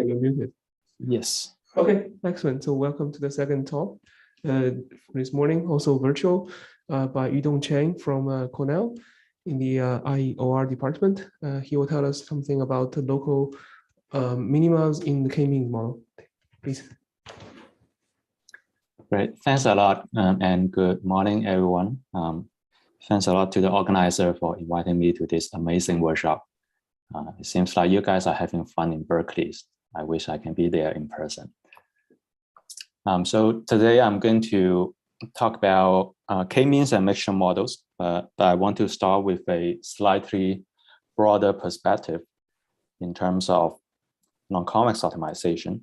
you're muted. Yes. Okay, excellent. So welcome to the second talk for this morning, also virtual by Yudong Chen from Cornell in the IOR department. He will tell us something about the local minimas in the K-means model. Please. Great. Thanks a lot, and good morning, everyone. Thanks a lot to the organizer for inviting me to this amazing workshop. It seems like you guys are having fun in Berkeley. I wish I can be there in person. So today I'm going to talk about K-means and mixture models, but I want to start with a slightly broader perspective in terms of non-convex optimization.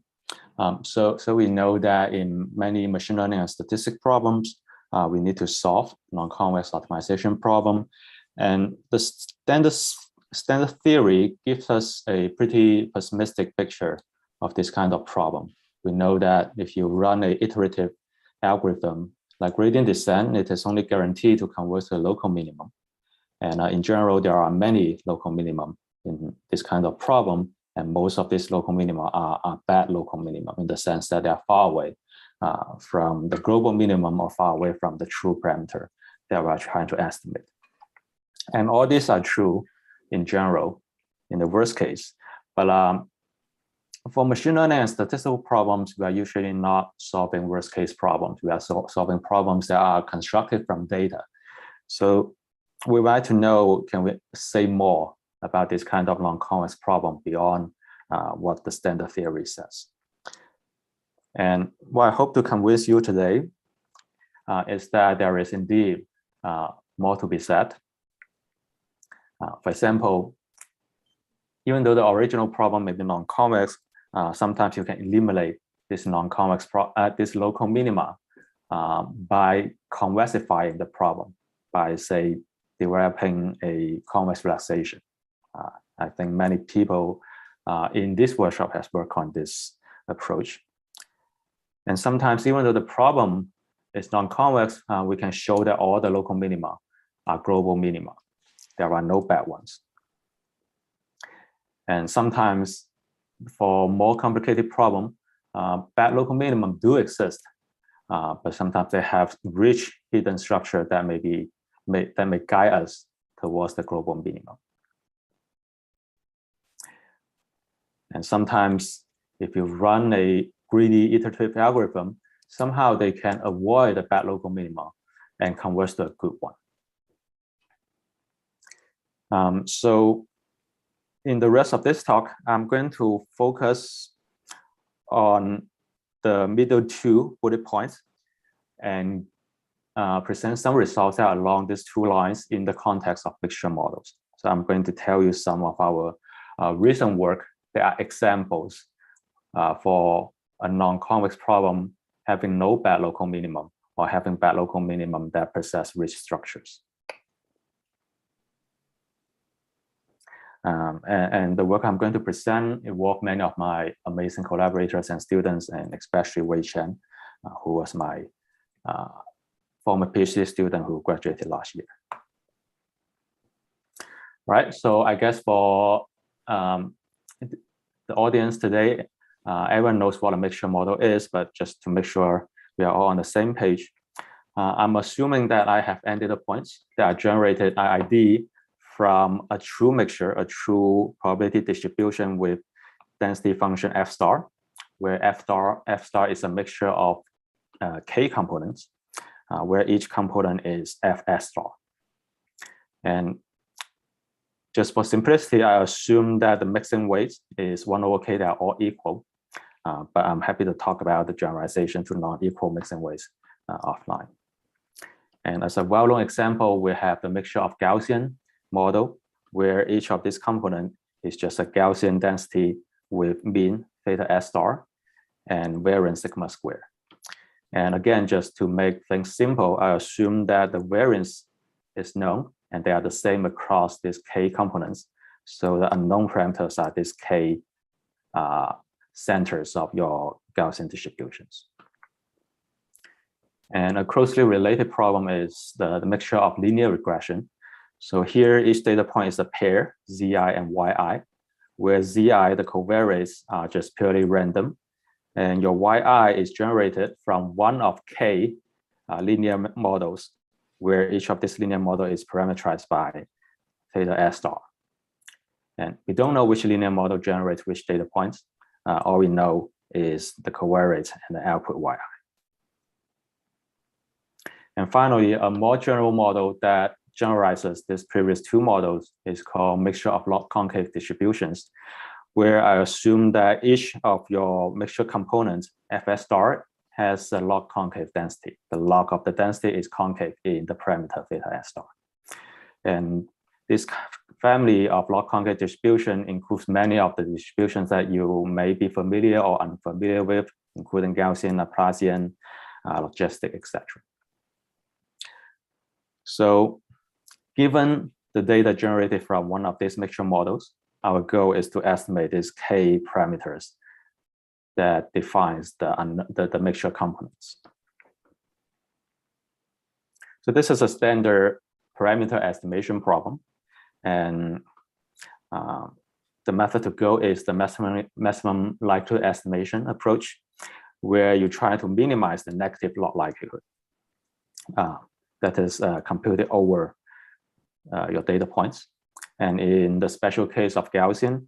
So we know that in many machine learning and statistics problems, we need to solve non-convex optimization problem. And the standard theory gives us a pretty pessimistic picture of this kind of problem. We know that if you run an iterative algorithm like gradient descent, it is only guaranteed to converge to a local minimum. And in general, there are many local minimum in this kind of problem. And most of these local minima are bad local minimum in the sense that they are far away from the global minimum or far away from the true parameter that we are trying to estimate. And all these are true in general, in the worst case. But for machine learning and statistical problems, we are usually not solving worst case problems. We are solving problems that are constructed from data. So we would like to know, can we say more about this kind of non-convex problem beyond what the standard theory says? And what I hope to convince you today is that there is indeed more to be said. For example, even though the original problem may be non-convex, sometimes you can eliminate this non-convex this local minima by convexifying the problem by, say, developing a convex relaxation. I think many people in this workshop has worked on this approach. And sometimes, even though the problem is non-convex, we can show that all the local minima are global minima. There are no bad ones. And sometimes, for more complicated problem, bad local minimum do exist, but sometimes they have rich hidden structure that may guide us towards the global minimum. And sometimes, if you run a greedy iterative algorithm, somehow they can avoid the bad local minima and converge to a good one. So in the rest of this talk, I'm going to focus on the middle two bullet points and present some results that are along these two lines in the context of mixture models. So I'm going to tell you some of our recent work that are examples for a non-convex problem having no bad local minimum or having bad local minimum that possess rich structures. And the work I'm going to present involved many of my amazing collaborators and students, and especially Wei Chen, who was my former PhD student who graduated last year. Right, so I guess for the audience today, everyone knows what a mixture model is, but just to make sure we are all on the same page, I'm assuming that I have n data points that are generated IID from a true mixture, a true probability distribution with density function f star, where f star is a mixture of k components, where each component is fs star. And just for simplicity, I assume that the mixing weights is 1 over k, they are all equal. But I'm happy to talk about the generalization to non-equal mixing weights offline. And as a well-known example, we have the mixture of Gaussian model, where each of these components is just a Gaussian density with mean theta s star and variance sigma square. And again, just to make things simple, I assume that the variance is known and they are the same across these k components. So the unknown parameters are these k centers of your Gaussian distributions. And a closely related problem is the mixture of linear regression. So here, each data point is a pair, zi and yi, where Zi, the covariates, are just purely random. And your Yi is generated from one of K linear models, where each of this linear model is parameterized by theta S star. And we don't know which linear model generates which data points. All we know is the covariates and the output Yi. And finally, a more general model that generalizes these previous two models is called mixture of log concave distributions, where I assume that each of your mixture components, Fs star, has a log concave density. The log of the density is concave in the parameter theta S star. And this family of log concave distribution includes many of the distributions that you may be familiar or unfamiliar with, including Gaussian, Laplacian, logistic, etc. So given the data generated from one of these mixture models, our goal is to estimate these K parameters that defines the mixture components. So this is a standard parameter estimation problem. And the method to go is the maximum likelihood estimation approach, where you try to minimize the negative log likelihood that is computed over your data points. And in the special case of Gaussian,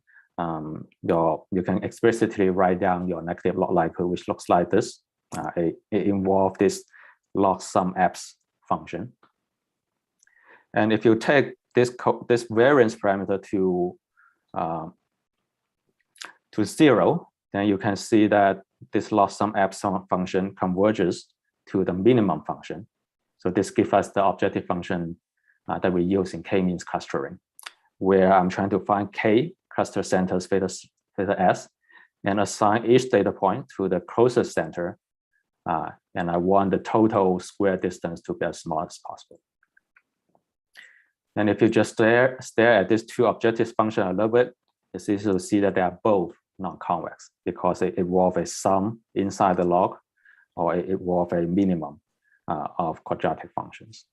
you can explicitly write down your negative log likelihood, which looks like this. It involves this log sum Fs function. And if you take this variance parameter to 0, then you can see that this log sum F function converges to the minimum function. So this gives us the objective function that we use in K-means clustering, where I'm trying to find K cluster centers theta S and assign each data point to the closest center. And I want the total square distance to be as small as possible. And if you just stare at these two objective functions a little bit, it's easy to see that they are both non-convex because they involve a sum inside the log, or it involve a minimum of quadratic functions.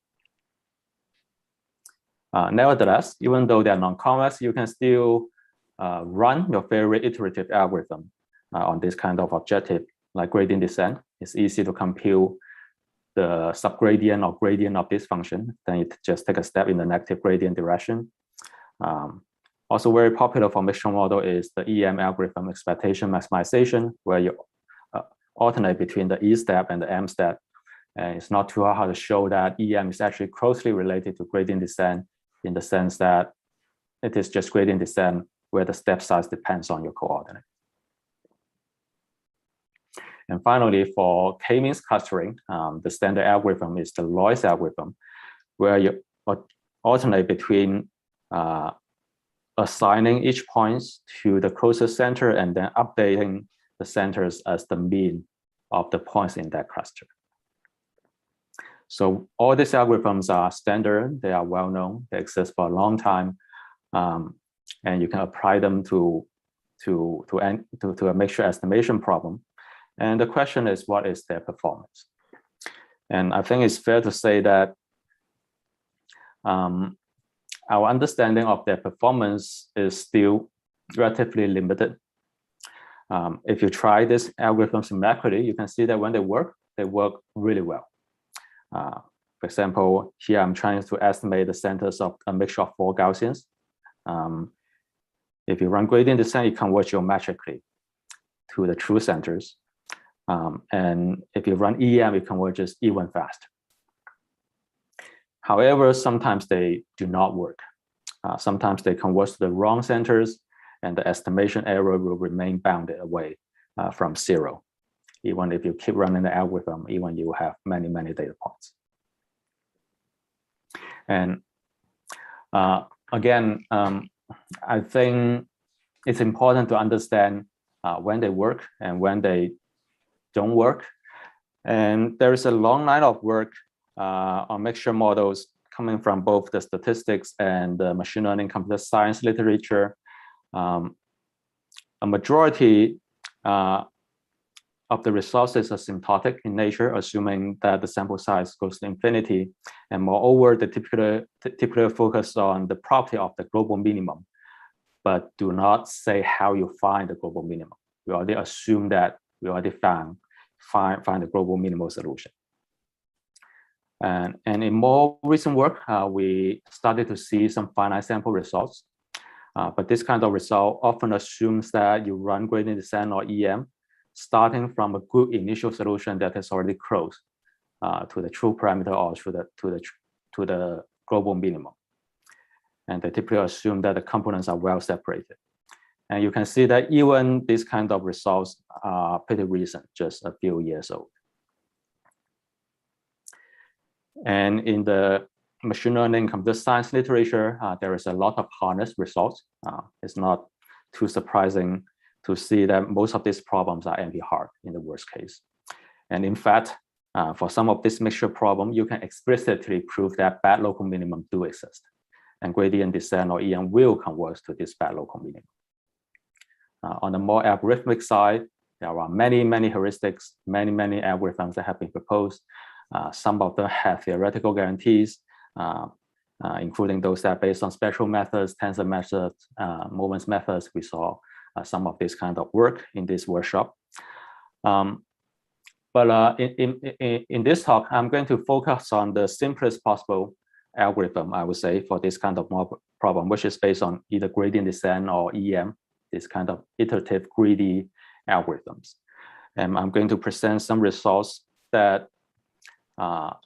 Nevertheless, even though they are non-convex, you can still run your favorite iterative algorithm on this kind of objective, like gradient descent. It's easy to compute the subgradient or gradient of this function. Then you just take a step in the negative gradient direction. Also very popular for mixture model is the EM algorithm expectation maximization, where you alternate between the E step and the M step. And it's not too hard to show that EM is actually closely related to gradient descent in the sense that it is just gradient descent where the step size depends on your coordinate. And finally, for K-means clustering, the standard algorithm is the Loy's algorithm, where you alternate between assigning each point to the closest center and then updating the centers as the mean of the points in that cluster. So all these algorithms are standard, they are well known, they exist for a long time, and you can apply them to a mixture estimation problem. And the question is, what is their performance? And I think it's fair to say that our understanding of their performance is still relatively limited. If you try these algorithms numerically, you can see that when they work really well. For example, here I'm trying to estimate the centers of a mixture of 4 Gaussians. If you run gradient descent, it converges geometrically to the true centers. And if you run EM, it converges even faster. However, sometimes they do not work. Sometimes they converge to the wrong centers, and the estimation error will remain bounded away from 0, even if you keep running the algorithm, even you have many, many data points. And again, I think it's important to understand when they work and when they don't work. And there is a long line of work on mixture models coming from both the statistics and the machine learning computer science literature. A majority of the results is asymptotic in nature, assuming that the sample size goes to infinity. And moreover, the typical focus on the property of the global minimum, but do not say how you find the global minimum. We already assume that we already find the global minimal solution. And in more recent work, we started to see some finite sample results. But this kind of result often assumes that you run gradient descent or EM, starting from a good initial solution that is already close to the true parameter or to the global minimum. And they typically assume that the components are well separated. And you can see that even these kind of results are pretty recent, just a few years old. And in the machine learning computer science literature, there is a lot of harness results. It's not too surprising to see that most of these problems are NP-hard in the worst case. And in fact, for some of this mixture problem, you can explicitly prove that bad local minimum do exist. And gradient descent or EM will converge to this bad local minimum. On the more algorithmic side, there are many heuristics, many algorithms that have been proposed. Some of them have theoretical guarantees, including those that are based on spectral methods, tensor methods, moments methods. We saw some of this kind of work in this workshop. But in this talk, I'm going to focus on the simplest possible algorithm, I would say, for this kind of problem, which is based on either gradient descent or EM, this kind of iterative greedy algorithms. And I'm going to present some results that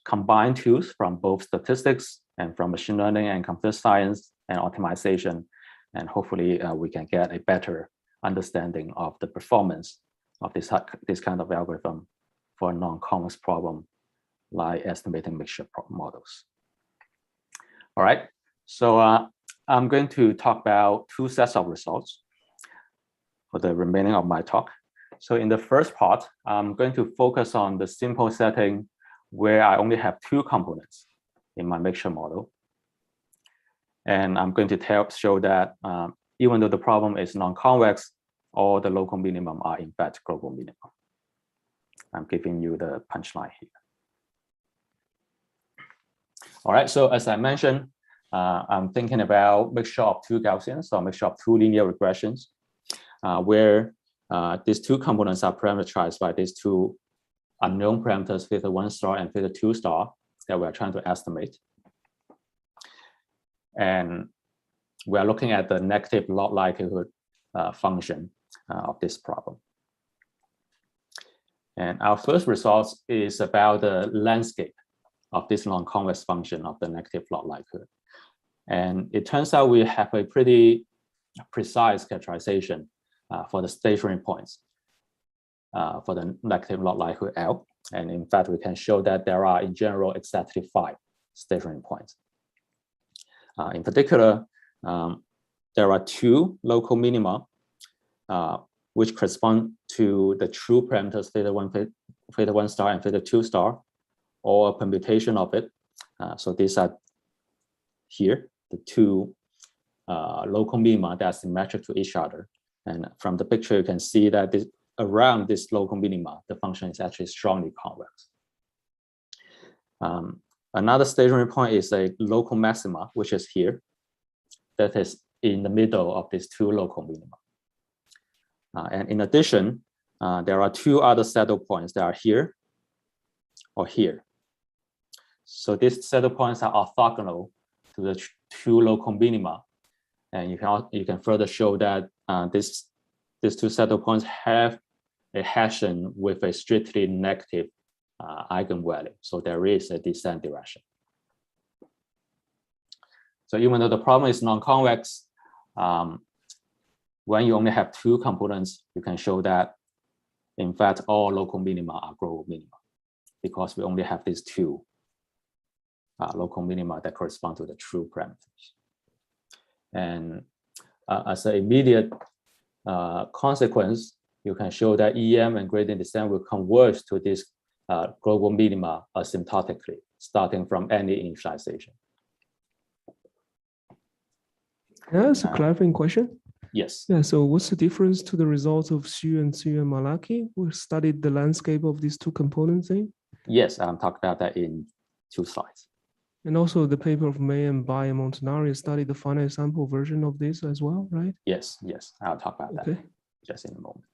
combine tools from both statistics and from machine learning and computer science and optimization. And hopefully we can get a better understanding of the performance of this kind of algorithm for a non-convex problem like estimating mixture models. All right, so I'm going to talk about two sets of results for the remaining of my talk. So in the first part, I'm going to focus on the simple setting where I only have two components in my mixture model. And I'm going to show that even though the problem is non-convex, all the local minimum are in fact global minimum. I'm giving you the punchline here. All right, so as I mentioned, I'm thinking about mixture of two Gaussians or mixture of two linear regressions where these two components are parameterized by these two unknown parameters, theta 1 star and theta 2 star, that we're trying to estimate. And we're looking at the negative log likelihood function of this problem. And our first result is about the landscape of this non-convex function of the negative log likelihood. And it turns out we have a pretty precise characterization for the stationary points for the negative log likelihood L. And in fact, we can show that there are in general exactly 5 stationary points. In particular, there are 2 local minima which correspond to the true parameters theta 1 star and theta 2 star, or a permutation of it. So these are here, the 2 local minima that are symmetric to each other. And from the picture, you can see that around this local minima, the function is actually strongly convex. Another stationary point is a local maxima, which is here, that is in the middle of these 2 local minima. And in addition, there are 2 other saddle points that are here or here. So these saddle points are orthogonal to the 2 local minima. And you can further show that these 2 saddle points have a Hessian with a strictly negative eigenvalue. So there is a descent direction. So even though the problem is non-convex, when you only have 2 components, you can show that, in fact, all local minima are global minima because we only have these 2 local minima that correspond to the true parameters. And as an immediate consequence, you can show that EM and gradient descent will converge to this global minima asymptotically, starting from any initialization. Yeah, that's a clarifying question. Yes. Yeah, so what's the difference to the results of Xu and Malaki? We studied the landscape of these 2 components thing. Yes, I'm talking about that in 2 slides. And also the paper of May and Bai and Montanari studied the finite sample version of this as well, right? Yes, I'll talk about that just in a moment.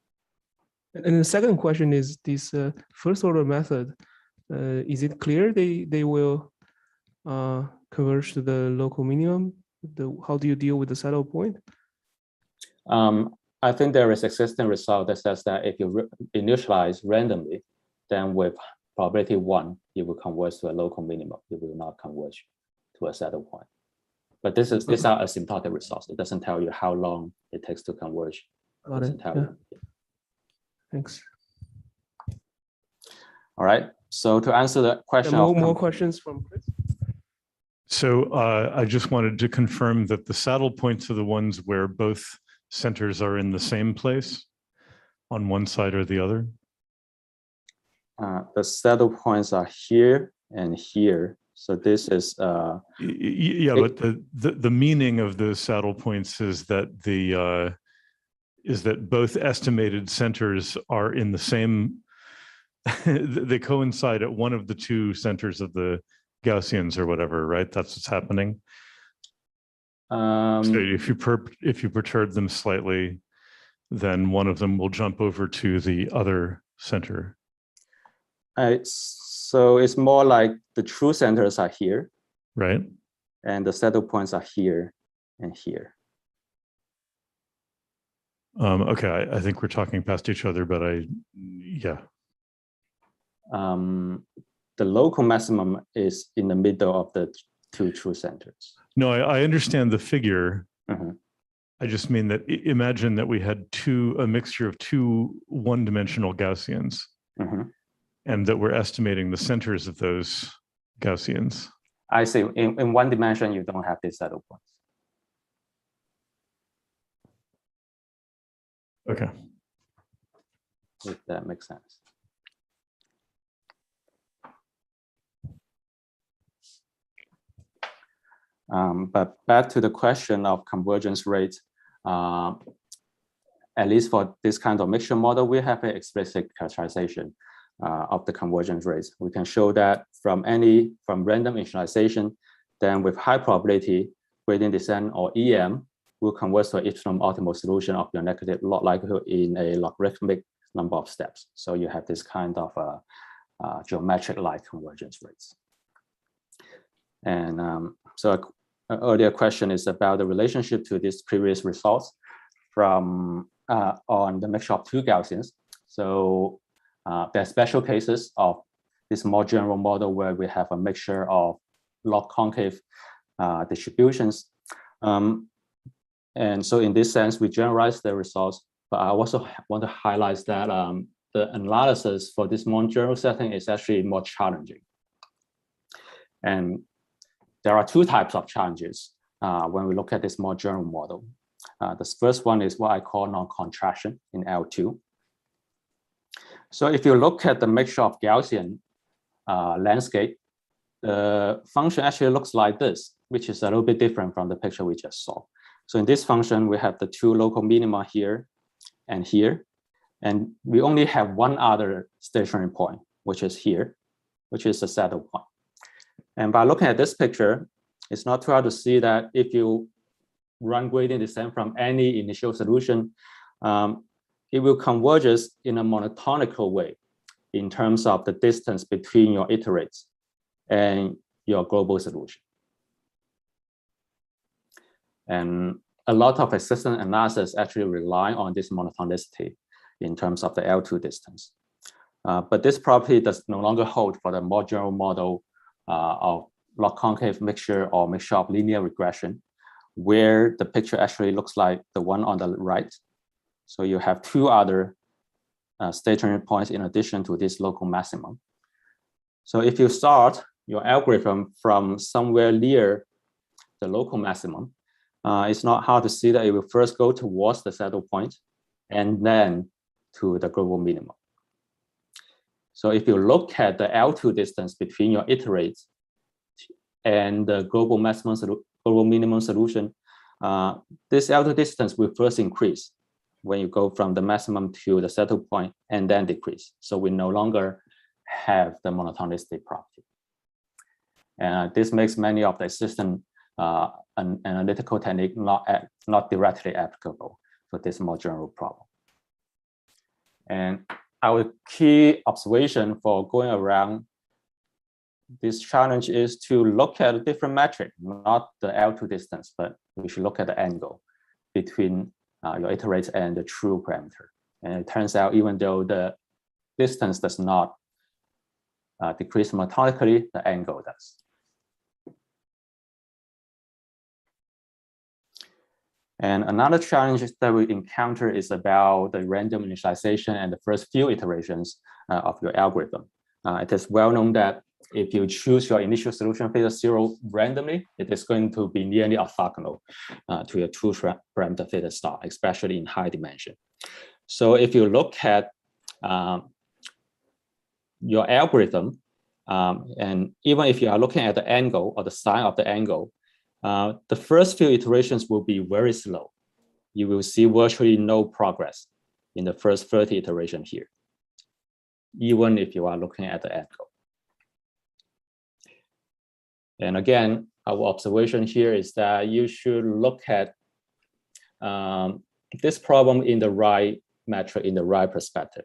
And the second question is this first order method, is it clear they will converge to the local minimum? How do you deal with the saddle point? I think there is existing result that says that if you initialize randomly, then with probability 1, it will converge to a local minimum. It will not converge to a saddle point. But these are asymptotic results. It doesn't tell you how long it takes to converge. Got it. Yeah. Thanks. All right. So to answer the question, more questions from Chris. So I just wanted to confirm that the saddle points are the ones where both centers are in the same place on one side or the other. The saddle points are here and here. So this is but the meaning of those saddle points is that both estimated centers are in the same. They coincide at one of the two centers of the Gaussians or whatever, right? That's what's happening. So if you perturb them slightly, then one of them will jump over to the other center. So it's more like the true centers are here, right? And the saddle points are here and here. Okay, I think we're talking past each other, but yeah. The local maximum is in the middle of the two true centers. No, I understand the figure. Mm-hmm. I just mean that imagine that we had a mixture of two one-dimensional Gaussians, mm-hmm. and that we're estimating the centers of those Gaussians. I see. In one dimension, you don't have these saddle points. Okay. If that makes sense. But back to the question of convergence rate, at least for this kind of mixture model, we have an explicit characterization of the convergence rates. We can show that from random initialization, then with high probability, gradient descent or EM will converge to an epsilon optimal solution of your negative log likelihood in a logarithmic number of steps. So you have this kind of geometric-like convergence rates. And so an earlier question is about the relationship to these previous results from on the mixture of two Gaussians. So there are special cases of this more general model where we have a mixture of log concave distributions. And so in this sense, we generalize the results, but I also want to highlight that the analysis for this more general setting is actually more challenging. And there are two types of challenges when we look at this more general model. The first one is what I call non-contraction in L2. So if you look at the mixture of Gaussian landscape, the function actually looks like this, which is a little bit different from the picture we just saw. So in this function, we have the two local minima here and here, and we only have one other stationary point, which is here, which is the saddle point. And by looking at this picture, it's not too hard to see that if you run gradient descent from any initial solution, it will converge in a monotonical way in terms of the distance between your iterates and your global solution. And a lot of existing analysis actually rely on this monotonicity in terms of the L2 distance. But this property does no longer hold for the more general model of log concave mixture or mixture of linear regression, where the picture actually looks like the one on the right. So you have two other stationary points in addition to this local maximum. So if you start your algorithm from somewhere near the local maximum, it's not hard to see that it will first go towards the saddle point and then to the global minimum. So if you look at the L2 distance between your iterates and the global minimum solution, this L2 distance will first increase when you go from the maximum to the saddle point and then decrease. So we no longer have the monotonicity property. And this makes many of the existing analytical technique not directly applicable for this more general problem. And our key observation for going around this challenge is to look at a different metric, not the L2 distance, but we should look at the angle between your iterate and the true parameter. And it turns out, even though the distance does not decrease monotonically, the angle does. And another challenge that we encounter is about the random initialization and the first few iterations of your algorithm. It is well known that if you choose your initial solution theta 0 randomly, it is going to be nearly orthogonal to your two parameter theta star, especially in high dimension. So if you look at your algorithm, and even if you are looking at the angle or the sign of the angle, the first few iterations will be very slow. You will see virtually no progress in the first 30 iterations here, even if you are looking at the angle. And again, our observation here is that you should look at this problem in the right metric, in the right perspective.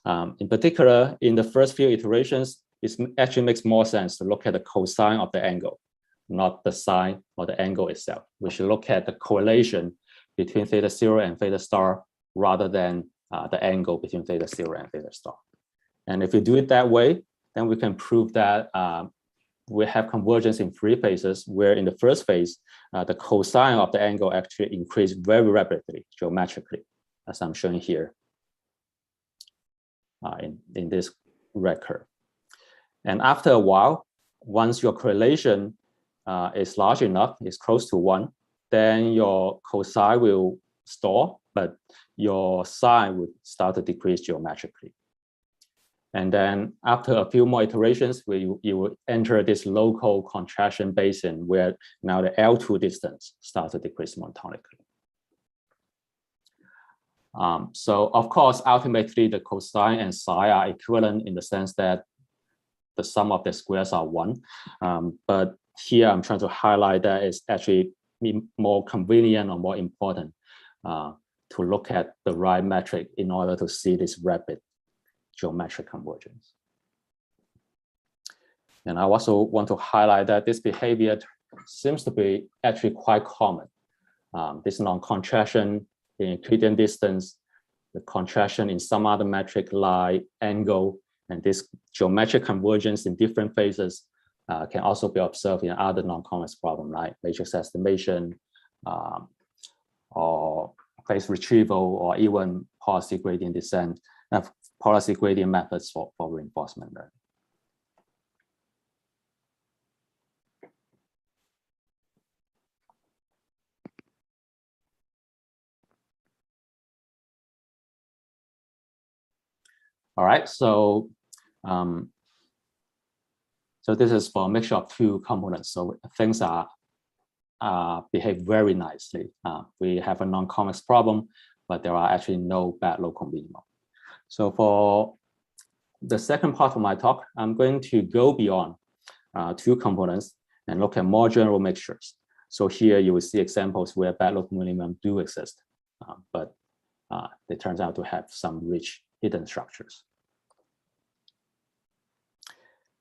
In particular, in the first few iterations, it actually makes more sense to look at the cosine of the angle, not the sine or the angle itself. We should look at the correlation between theta 0 and theta star rather than the angle between theta 0 and theta star. And if you do it that way, then we can prove that we have convergence in three phases, where in the first phase, the cosine of the angle actually increased very rapidly geometrically, as I'm showing here in this red curve. And after a while, once your correlation is large enough, is close to 1, then your cosine will stall, but your sine would start to decrease geometrically. And then after a few more iterations, you will enter this local contraction basin where now the L2 distance starts to decrease monotonically. So of course, ultimately the cosine and sine are equivalent in the sense that the sum of the squares are 1. But here I'm trying to highlight that it's actually more convenient or more important to look at the right metric in order to see this rapid geometric convergence. And I also want to highlight that this behavior seems to be actually quite common. This non-contraction in Euclidean distance, the contraction in some other metric like angle, and this geometric convergence in different phases can also be observed in other non-convex problems like matrix estimation or phase retrieval, or even policy gradient descent, policy gradient methods for reinforcement learning. All right, so this is for a mixture of two components. So things behave very nicely. We have a non-convex problem, but there are actually no bad local minimum. So for the second part of my talk, I'm going to go beyond two components and look at more general mixtures. So here you will see examples where bad local minimum do exist, but they turn out to have some rich hidden structures.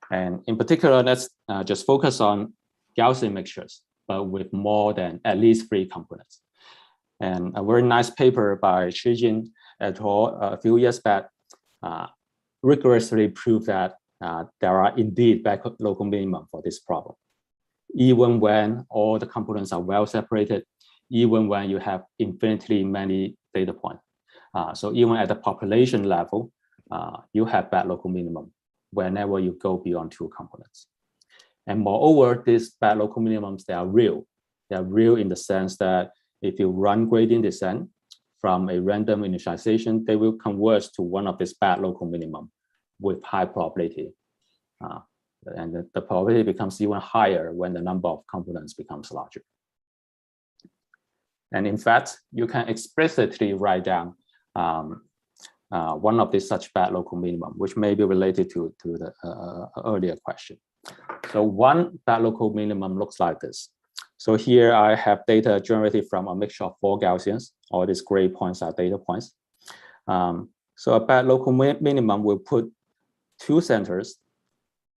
And in particular, let's just focus on Gaussian mixtures, but with more than at least 3 components. And a very nice paper by Shijin et al. A few years back rigorously proved that there are indeed back local minimum for this problem, even when all the components are well separated, even when you have infinitely many data points. So even at the population level, you have bad local minimum whenever you go beyond 2 components. And moreover, these bad local minimums, they are real. They are real in the sense that if you run gradient descent from a random initialization, they will converge to one of these bad local minimum with high probability. And the probability becomes even higher when the number of components becomes larger. And in fact, you can explicitly write down one of these such bad local minimum, which may be related to the earlier question. So one bad local minimum looks like this. So here I have data generated from a mixture of 4 Gaussians. All these gray points are data points. So a bad local minimum will put 2 centers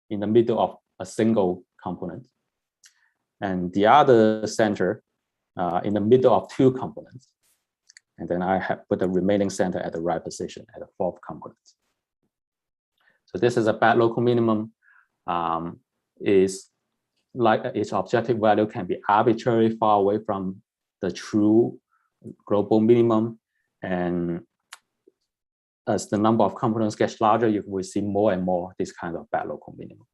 in the middle of a single component, and the other center in the middle of 2 components. And then I have put the remaining center at the right position at the 4th component. So this is a bad local minimum. Is like its objective value can be arbitrarily far away from the true global minimum. And as the number of components gets larger, you will see more and more this kind of bad local minimum.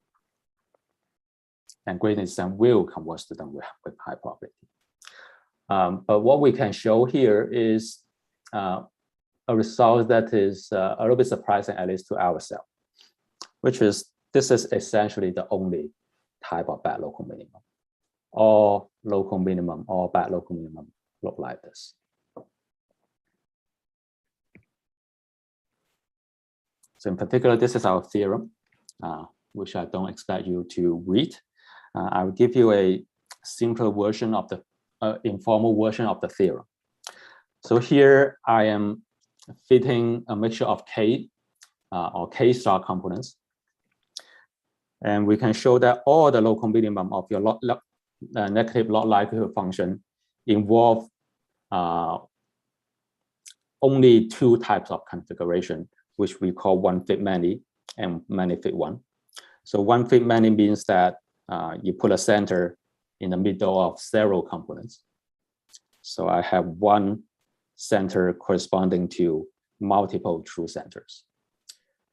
And gradient descent will converge to them with high probability. But what we can show here is a result that is a little bit surprising, at least to ourselves, which is this is essentially the only type of bad local minimum. All local minimum, all bad local minimum look like this. So in particular, this is our theorem, which I don't expect you to read. I will give you a simpler version of the informal version of the theorem. So here I am fitting a mixture of K or K star components. And we can show that all the local minimum of your negative log likelihood function involve only 2 types of configuration, which we call one fit many and many fit one. So one fit many means that you put a center in the middle of several components. So I have one center corresponding to multiple true centers.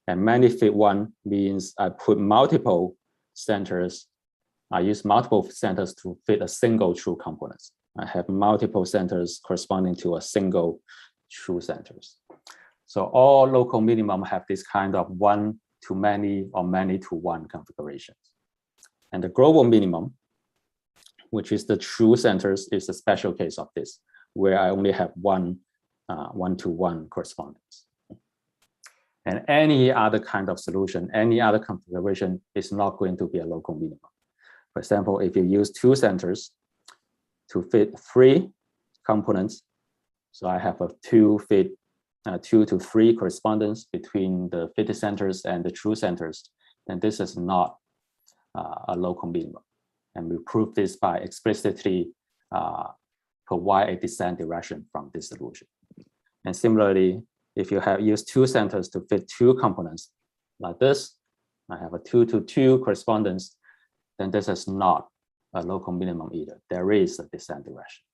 And many fit one means I put multiple centers. I use multiple centers to fit a single true component. I have multiple centers corresponding to a single true centers. So all local minimum have this kind of one to many or many to one configurations. And the global minimum, which is the true centers, is a special case of this, where I only have one to one correspondence. And any other kind of solution, any other configuration is not going to be a local minimum. For example, if you use 2 centers to fit 3 components, so I have a 2 to 3 correspondence between the fitted centers and the true centers, then this is not a local minimum. And we prove this by explicitly provide a descent direction from this solution. And similarly, if you have used 2 centers to fit 2 components like this, I have a 2 to 2 correspondence, then this is not a local minimum either. There is a descent direction.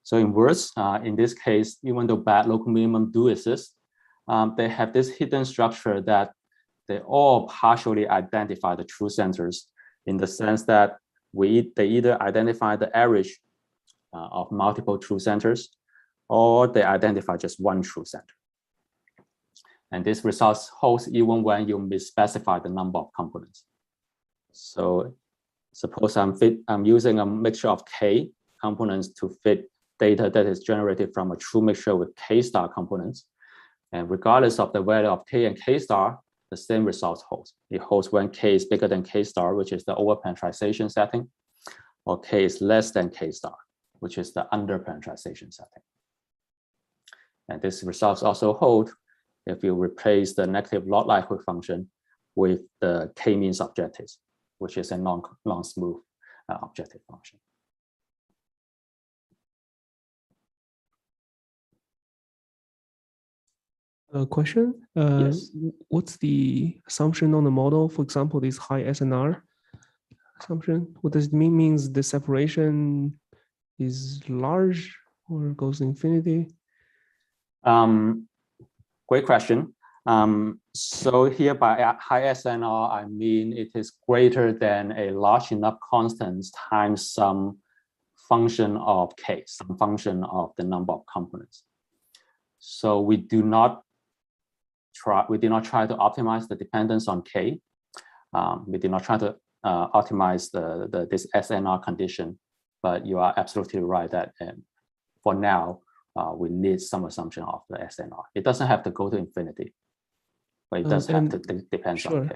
So in words, in this case, even though bad local minimum do exist, they have this hidden structure that they all partially identify the true centers in the sense that they either identify the average of multiple true centers, or they identify just one true center. And this result holds even when you misspecify the number of components. So suppose I'm using a mixture of K components to fit data that is generated from a true mixture with K star components. And regardless of the value of K and K star, the same result holds. It holds when K is bigger than K star, which is the over-parameterization setting, or K is less than K star, which is the under-parameterization setting. And this results also hold if you replace the negative log likelihood function with the k-means objectives, which is a non-smooth objective function. Question? Yes. What's the assumption on the model? For example, this high SNR assumption. What does it mean? Means the separation is large or goes to infinity? Great question. So here by high SNR, I mean it is greater than a large enough constant times some function of K, some function of the number of components. So we do not try to optimize the dependence on K. We did not try to optimize this SNR condition but you are absolutely right that for now, we need some assumption of the SNR. It doesn't have to go to infinity, but it does have to depend sure. on K.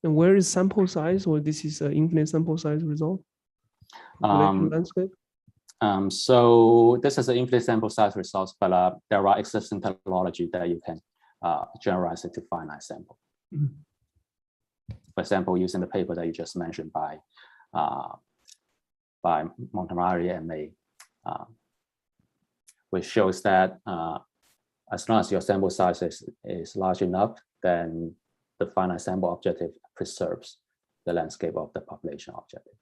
And where is sample size, or this is an infinite sample size result? Landscape? So this is an infinite sample size result, but there are existing technology that you can generalize it to finite sample. Mm-hmm. For example, using the paper that you just mentioned by Montemari and May, which shows that as long as your sample size is large enough, then the finite sample objective preserves the landscape of the population objective.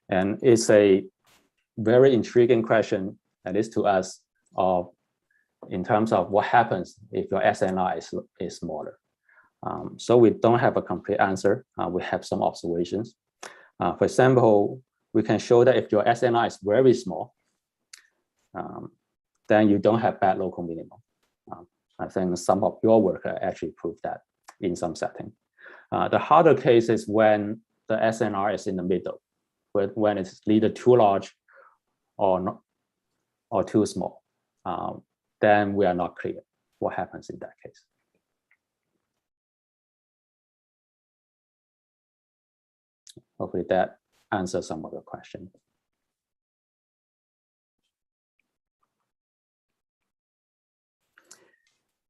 And it's a very intriguing question, at least to us, in terms of what happens if your SNR is smaller. So we don't have a complete answer. We have some observations. For example, we can show that if your SNR is very small, then you don't have bad local minimum. I think some of your work actually proved that in some setting. The harder case is when the SNR is in the middle, when it's either too large or too small. Then we are not clear what happens in that case. Hopefully that answers some of the question.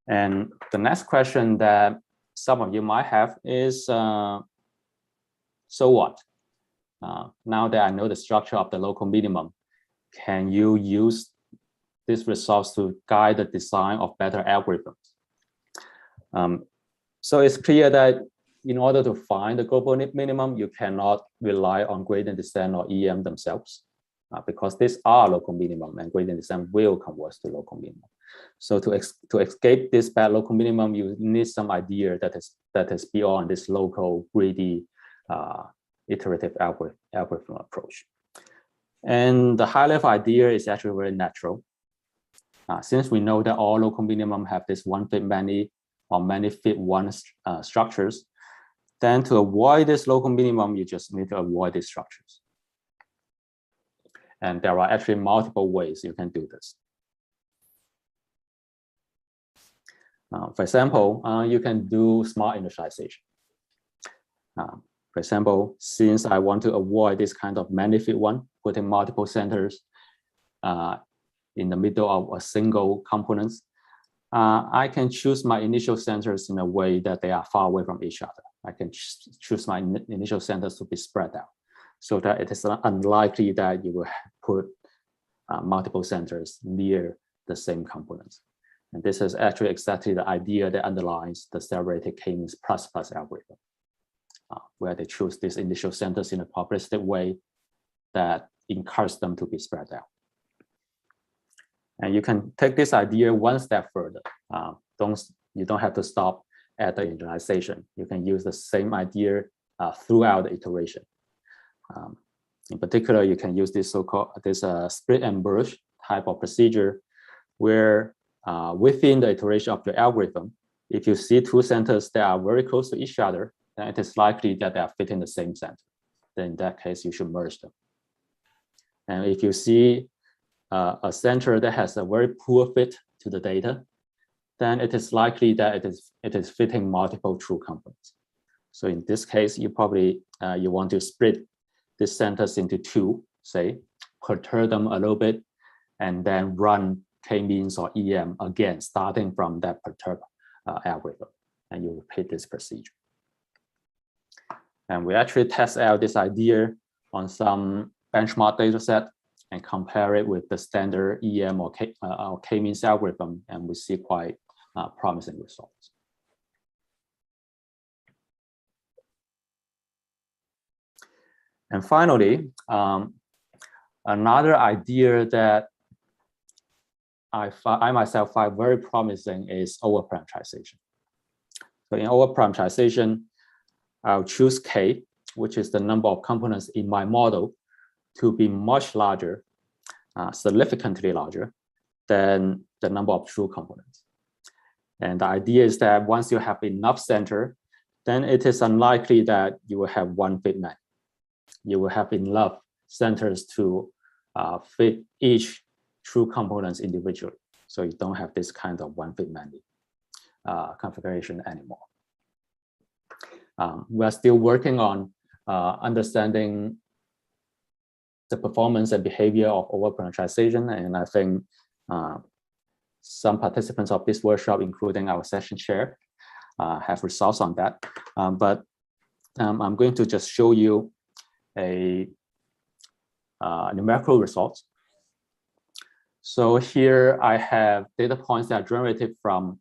And the next question that some of you might have is, so what? Now that I know the structure of the local minimum, can you use these results to guide the design of better algorithms? So it's clear that in order to find the global minimum, you cannot rely on gradient descent or EM themselves, because these are local minimum, and gradient descent will converge to local minimum. So to escape this bad local minimum, you need some idea that is beyond this local greedy iterative algorithm approach. And the high level idea is actually very natural. Since we know that all local minimum have this one fit many or many fit one structures, then to avoid this local minimum, you just need to avoid these structures. And there are actually multiple ways you can do this. For example, you can do smart initialization. For example, since I want to avoid this kind of many fit one, putting multiple centers in the middle of a single component, I can choose my initial centers in a way that they are far away from each other. I can choose my initial centers to be spread out, so that it is unlikely that you will put multiple centers near the same components. And this is actually exactly the idea that underlies the celebrated K-means plus algorithm, where they choose these initial centers in a probabilistic way that encourages them to be spread out. And you can take this idea one step further. You don't have to stop at the initialization. You can use the same idea throughout the iteration. In particular, you can use this so-called split and merge type of procedure, where within the iteration of your algorithm, if you see two centers that are very close to each other, then it is likely that they are fitting the same center. Then in that case, you should merge them. And if you see a center that has a very poor fit to the data, then it is likely that it is fitting multiple true components. So in this case, you probably you want to split these centers into two, say, perturb them a little bit, and then run K-means or EM again, starting from that perturb algorithm, and you repeat this procedure. And we actually test out this idea on some benchmark data set and compare it with the standard EM or K-means algorithm, and we see quite promising results. And finally, another idea that I myself find very promising is overparameterization. So in overparameterization, I'll choose K, which is the number of components in my model, to be much larger, significantly larger than the number of true components. And the idea is that once you have enough center, then it is unlikely that you will have one fit many. you will have enough centers to fit each true components individually. So you don't have this kind of one fit many configuration anymore. We're still working on understanding the performance and behavior of over-parameterization, and I think some participants of this workshop, including our session chair, have results on that. But I'm going to just show you a numerical results. So here I have data points that are generated from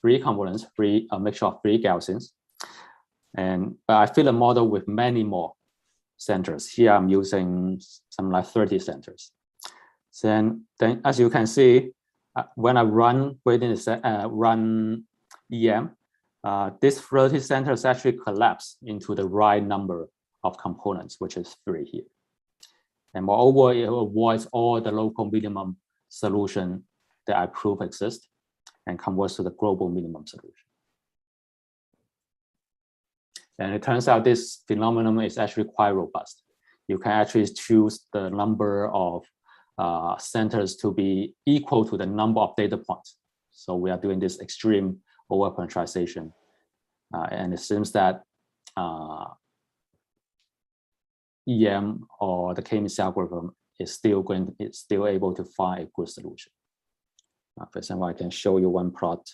three components, a mixture of three Gaussians. But I fit a model with many more centers. Here I'm using something like 30 centers. Then as you can see, when I run run EM, this 30 centers actually collapse into the right number of components, which is 3 here. And moreover, it avoids all the local minimum solution that I prove exist and converts to the global minimum solution. And it turns out this phenomenon is actually quite robust. You can actually choose the number of centers to be equal to the number of data points. So we are doing this extreme over-parameterization. And it seems that EM or the K-means algorithm is still able to find a good solution. For example, I can show you one plot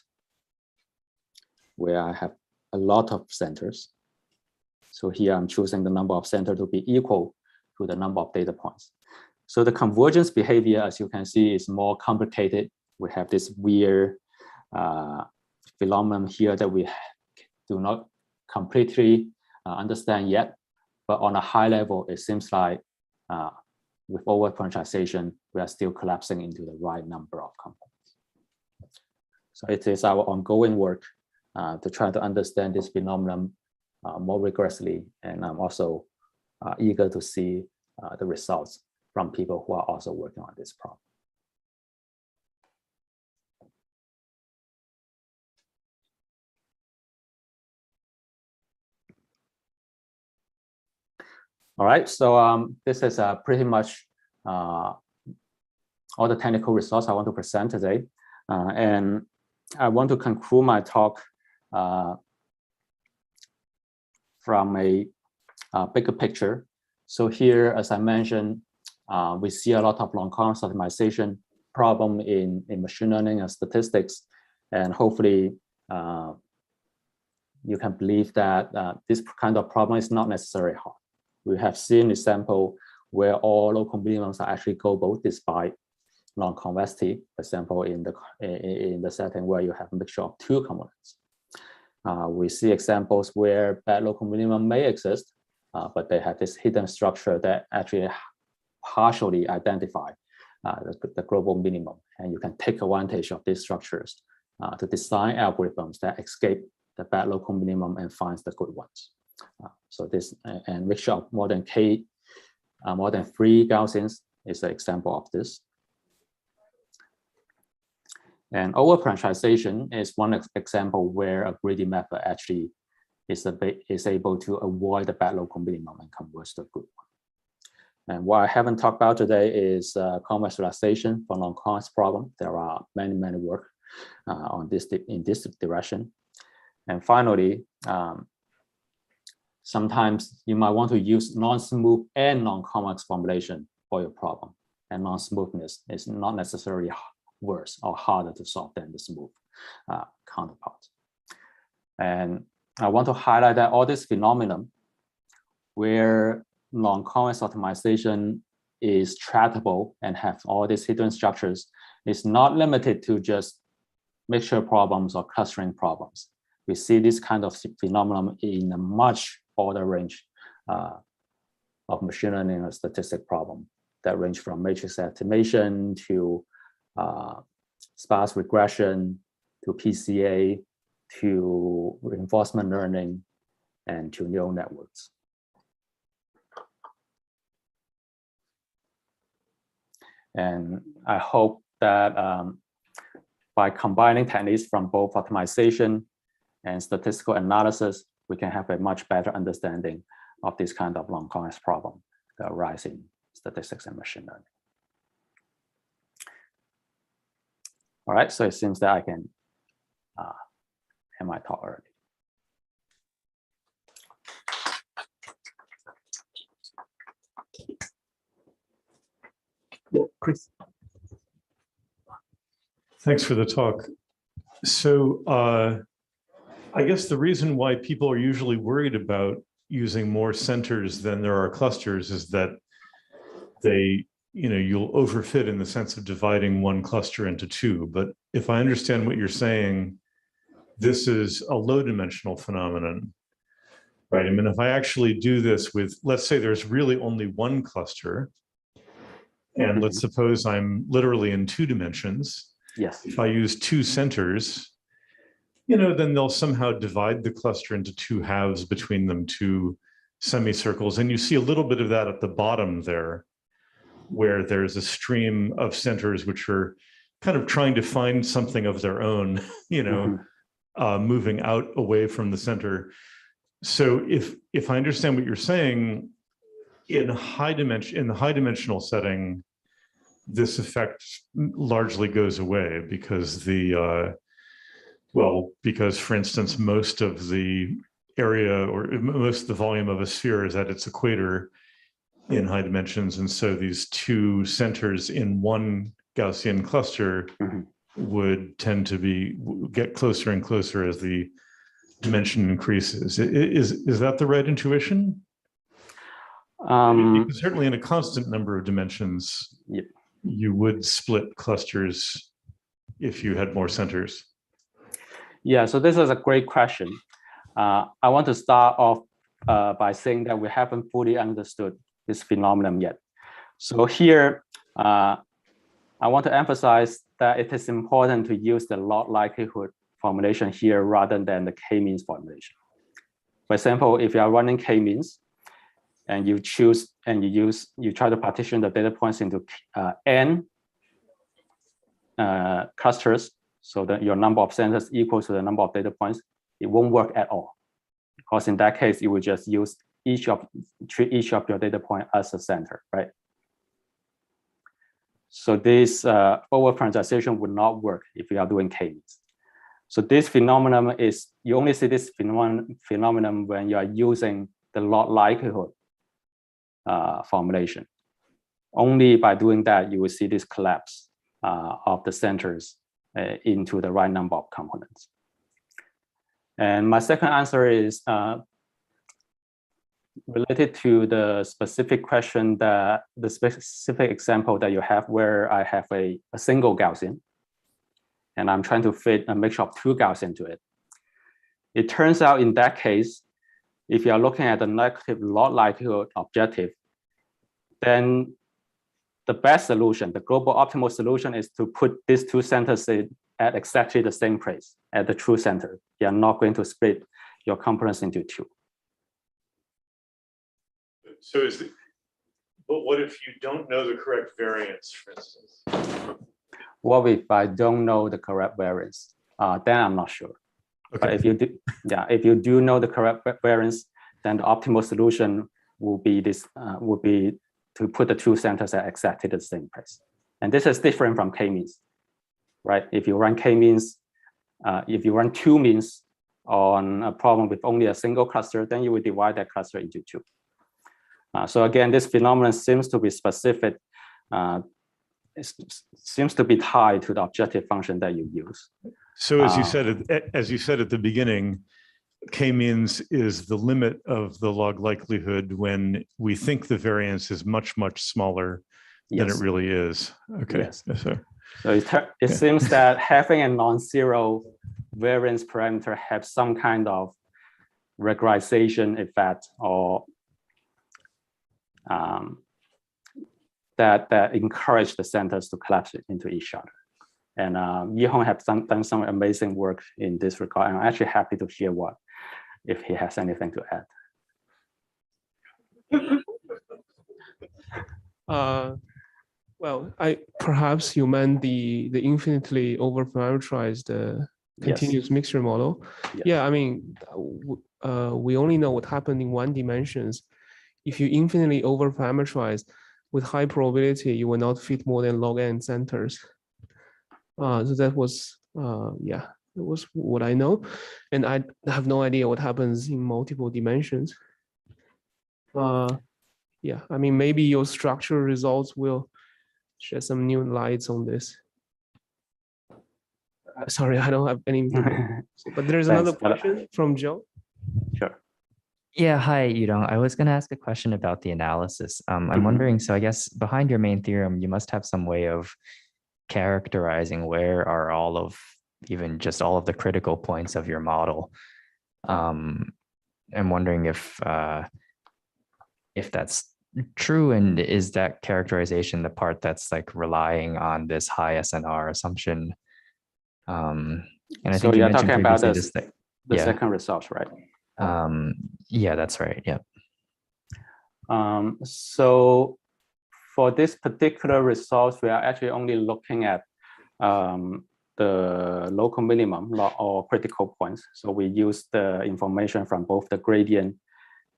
where I have a lot of centers. So here I'm choosing the number of centers to be equal to the number of data points. So the convergence behavior, as you can see, is more complicated. We have this weird phenomenon here that we do not completely understand yet. But on a high level, it seems like with over-parameterization, we are still collapsing into the right number of components. So it is our ongoing work to try to understand this phenomenon more rigorously. And I'm also eager to see the results from people who are also working on this problem. All right, so this is pretty much all the technical results I want to present today. And I want to conclude my talk from a bigger picture. So here, as I mentioned, we see a lot of long-term optimization problem in machine learning and statistics. And hopefully, you can believe that this kind of problem is not necessarily hard. We have seen an example where all local minimums are actually global despite non-convexity, for example, in the setting where you have a mixture of two components. We see examples where bad local minimum may exist, but they have this hidden structure that actually partially identify the global minimum. And you can take advantage of these structures to design algorithms that escape the bad local minimum and finds the good ones. So this and mixture of more than 3 Gaussians is an example of this. And over-parameterization is one example where a greedy method actually is able to avoid the bad local minimum and converts to a good one. And what I haven't talked about today is convergence for non-convex problem. There are many work on this in this direction. And finally, sometimes you might want to use non-smooth and non-convex formulation for your problem. And non-smoothness is not necessarily worse or harder to solve than the smooth counterpart. And I want to highlight that all this phenomenon where non-convex optimization is tractable and have all these hidden structures is not limited to just mixture problems or clustering problems. We see this kind of phenomenon in a much broader range of machine learning or statistic problem that range from matrix estimation to sparse regression to PCA to reinforcement learning and to neural networks. And I hope that by combining techniques from both optimization and statistical analysis, we can have a much better understanding of this kind of long convex problem that arise in statistics and machine learning. All right, so it seems that I can end my talk early. Chris. Thanks for the talk. So I guess the reason why people are usually worried about using more centers than there are clusters is that you'll overfit in the sense of dividing one cluster into two. But if I understand what you're saying, this is a low dimensional phenomenon, right? I mean, if I actually do this with, let's say there's really only one cluster, and let's suppose I'm literally in 2 dimensions. Yes. If I use 2 centers, then they'll somehow divide the cluster into 2 halves, between them 2 semicircles. And you see a little bit of that at the bottom there, where there's a stream of centers which are kind of trying to find something of their own, moving out away from the center. So if I understand what you're saying, in the high dimensional setting, this effect largely goes away because because for instance, most of the area or most of the volume of a sphere is at its equator in high dimensions. And so these 2 centers in one Gaussian cluster would tend to get closer and closer as the dimension increases. Is that the right intuition? Because certainly in a constant number of dimensions, you would split clusters if you had more centers. Yeah, so this is a great question. I want to start off by saying that we haven't fully understood this phenomenon yet. So here, I want to emphasize that it is important to use the log likelihood formulation here rather than the k-means formulation. For example, if you are running k-means and you choose and you try to partition the data points into n clusters, so that your number of centers equals to the number of data points, it won't work at all. Because in that case, you will just treat each of your data point as a center, right? So this over parameterization would not work if you are doing k-means. So this phenomenon is, you only see this phenomenon when you are using the log likelihood formulation. Only by doing that, you will see this collapse of the centers into the right number of components. And my second answer is related to the specific question, the specific example that you have where I have a single Gaussian and I'm trying to fit a mixture of 2 Gaussian to it. It turns out in that case, if you are looking at the negative log likelihood objective, then the best solution, the global optimal solution, is to put these 2 centers at exactly the same place, at the true center. You are not going to split your components into 2. So but what if you don't know the correct variance, for instance? What if I don't know the correct variance? Then I'm not sure. Okay. But if you do, if you do know the correct variance, then the optimal solution will be to put the 2 centers at exactly the same place. And this is different from k-means, right? If you run k-means, if you run 2 means on a problem with only a single cluster, then you will divide that cluster into 2. So again, this phenomenon seems to be specific. It seems to be tied to the objective function that you use. So as you said at the beginning, k-means is the limit of the log likelihood when we think the variance is much, much smaller than it really is. Okay. Yes. So it seems that having a non-zero variance parameter has some kind of regularization effect, or that encourage the centers to collapse into each other. And Yudong has done some amazing work in this regard. And I'm actually happy to hear if he has anything to add. Well, perhaps you meant the infinitely over parameterized continuous mixture model. Yes. Yeah, I mean, we only know what happened in one dimensions. If you infinitely over-parameterize, with high probability, you will not fit more than log n centers. So that was, yeah, that was what I know. And I have no idea what happens in multiple dimensions. Yeah, I mean, maybe your structural results will shed some new lights on this. Sorry, I don't have any, but there's another question from Joe. Sure. Yeah, hi, Yudong. I was going to ask a question about the analysis. I'm wondering, so I guess behind your main theorem, you must have some way of characterizing where are all of, even just all of the critical points of your model. I'm wondering if that's true, and is that characterization the part that's like relying on this high SNR assumption? And I So think you you're mentioned talking about previously the second result, right? Yeah, that's right. Yeah. So for this particular result, we are actually only looking at the local minimum or critical points. So we use the information from both the gradient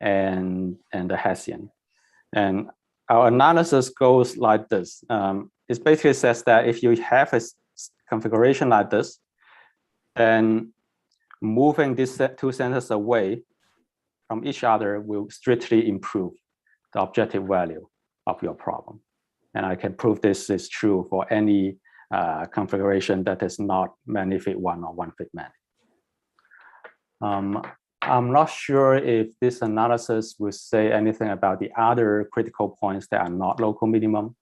and the Hessian. And our analysis goes like this. It basically says that if you have a configuration like this, then moving these two centers away from each other will strictly improve the objective value of your problem. And I can prove this is true for any configuration that is not many fit one or one fit many. I'm not sure if this analysis will say anything about the other critical points that are not local minimum.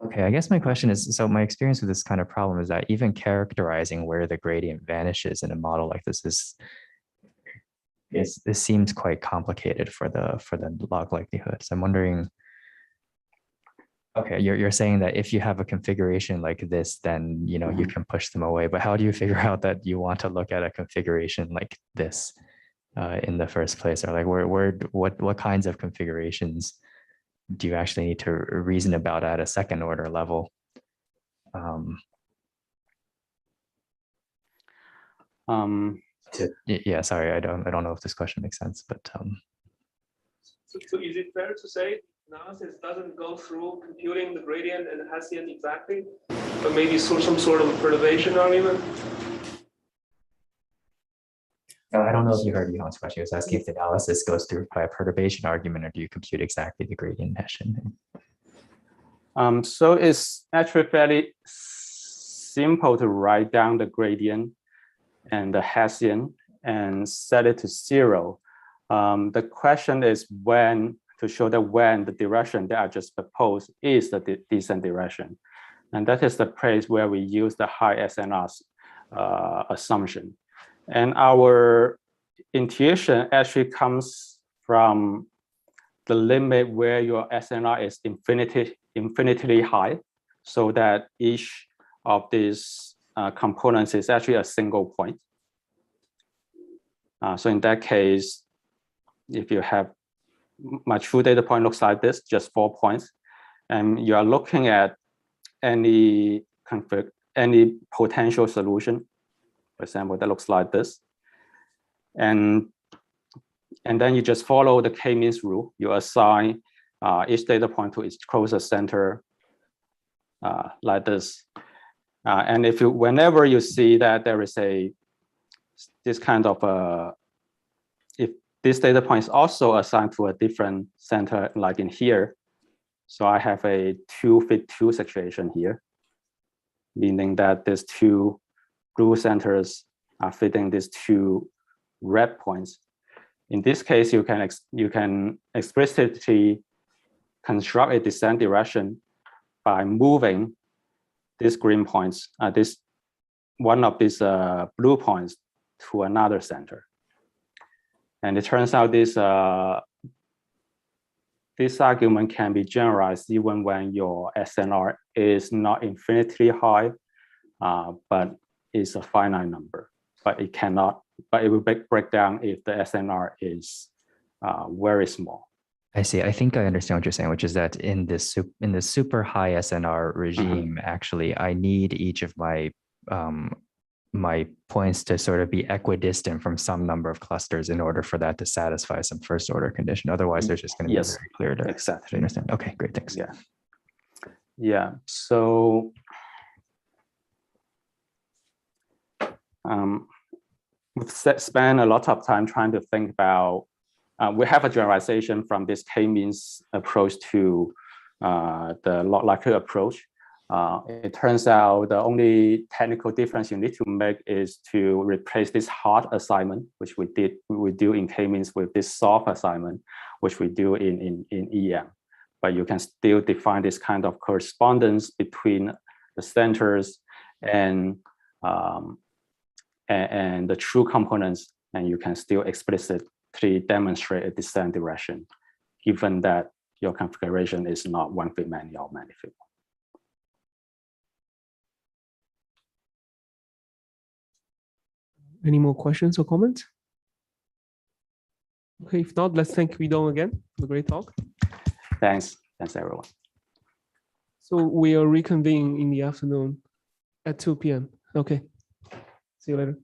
Okay, I guess my question is, so my experience with this kind of problem is that even characterizing where the gradient vanishes in a model like this this seems quite complicated for the log likelihood. So I'm wondering, okay, you're saying that if you have a configuration like this, then you can push them away. But how do you figure out that you want to look at a configuration like this in the first place? Or like what kinds of configurations do you actually need to reason about at a second order level? Yeah, sorry, I don't know if this question makes sense, but So is it fair to say analysis doesn't go through computing the gradient and the Hessian exactly, but maybe some sort of perturbation argument? I don't know if you heard Yudong's question. He was asking if the analysis goes through by a perturbation argument, or do you compute exactly the gradient Hessian? So it's actually fairly simple to write down the gradient and the Hessian and set it to 0. The question is when, to show that when the direction that I just proposed is the descent direction. And that is the place where we use the high SNR assumption. And our intuition actually comes from the limit where your SNR is infinitely high, so that each of these components is actually a single point. So in that case, if you have my true data point looks like this, just 4 points, and you are looking at any potential solution, for example, that looks like this, and then you just follow the k-means rule. You assign each data point to its closest center like this. And if whenever you see that there is this kind of if this data point is also assigned to a different center, like in here, so I have a 2 fit 2 situation here, meaning that these 2 blue centers are fitting these 2 red points. In this case, you can explicitly construct a descent direction by moving these green points, one of these blue points to another center. And it turns out this argument can be generalized even when your SNR is not infinitely high, but is a finite number. But it cannot. But it will break down if the SNR is very small. I see. I think I understand what you're saying, which is that in this super high SNR regime, actually, I need each of my my points to sort of be equidistant from some number of clusters in order for that to satisfy some first order condition. Otherwise, there's just going to be Yes, very clear to exactly. understand. Okay, great, thanks. Yeah. Yeah. So we've spent a lot of time trying to think about. We have a generalization from this k-means approach to the log likelihood approach. It turns out the only technical difference you need to make is to replace this hard assignment, which we do in k-means, with this soft assignment, which we do in EM. But you can still define this kind of correspondence between the centers and the true components, and you can still explicitly demonstrate a descent direction, given that your configuration is not one fit many or many fit. Any more questions or comments? Okay, if not, let's thank Yudong again for the great talk. Thanks everyone. So we are reconvening in the afternoon at 2 p.m. Okay, see you later.